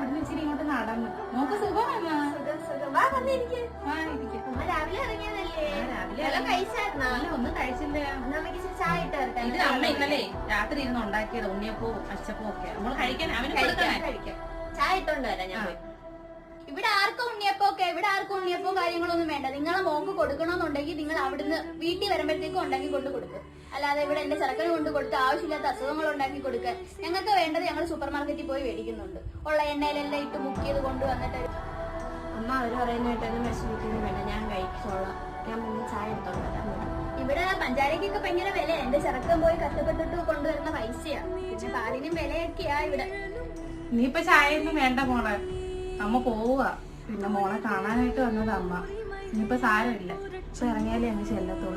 അവിടുന്ന് ഇച്ചിരി ഇങ്ങോട്ട് നടന്നു. നോക്ക് സുഖമാണോ? രാവിലെ ഇറങ്ങിയതല്ലേ? ഒന്നും കഴിച്ചില്ല. ചായ ഇട്ട് ഇത് അമ്മ ഇന്നലെ രാത്രി ഇരുന്ന് ഉണ്ടാക്കിയത് ഉണ്ണിയപ്പവും അച്ചപ്പവും ഒക്കെ. നമ്മൾ കഴിക്കാൻ അവന് കഴിക്കാം. ചായ ഇട്ടോണ്ട് വരാം ഞാൻ. ഇവിടെ ആർക്കും ഉണ്ണിയപ്പൊക്കെ, ഇവിടെ ആർക്കും ഉണ്ണിയപ്പവും കാര്യങ്ങളൊന്നും വേണ്ട. നിങ്ങളെ മോക്ക് കൊടുക്കണമെന്നുണ്ടെങ്കിൽ നിങ്ങൾ അവിടുന്ന് വീട്ടിൽ വരുമ്പോഴത്തേക്കും ഉണ്ടാക്കി കൊണ്ട് കൊടുക്കും. അല്ലാതെ ഇവിടെ എന്റെ ചെറുക്കന് കൊണ്ട് കൊടുത്ത് ആവശ്യമില്ലാത്ത അസുഖങ്ങൾ ഉണ്ടാക്കി കൊടുക്കാൻ ഞങ്ങൾക്ക് വേണ്ടത് ഞങ്ങൾ സൂപ്പർ മാർക്കറ്റിൽ പോയി മേടിക്കുന്നുണ്ട്. ഉള്ള എണ്ണയിലെല്ലാം ഇട്ട് മുക്കിയത് കൊണ്ടുവന്നിട്ട് അമ്മ അവര് പറയുന്നതായിട്ടൊന്നും വിഷമിക്കുന്നു വേണ്ട, ഞാൻ കഴിച്ചോളാം. ഞാൻ മുന്നേ ചായ എടുത്തോണ്ട് വരാൻ. ഇവിടെ പഞ്ചാരക്കൊക്കെ ഭയങ്കര വില. എന്റെ ചെറുക്കൻ പോയി കഷ്ടപ്പെട്ടിട്ട് കൊണ്ടുവരുന്ന പൈസയാ. പിന്നെ പാലിനും വിലയൊക്കെയാ ഇവിടെ. നീയിപ്പൊ ചായയൊന്നും വേണ്ട മോളെ, അമ്മ പോവുക. പിന്നെ മോളെ കാണാനായിട്ട് വന്നത് അമ്മ. ഇനിയിപ്പൊ സാരമില്ല, ഇപ്പൊ ഇറങ്ങിയാലേ അങ്ങ് ചെല്ലത്തുള്ളൂ.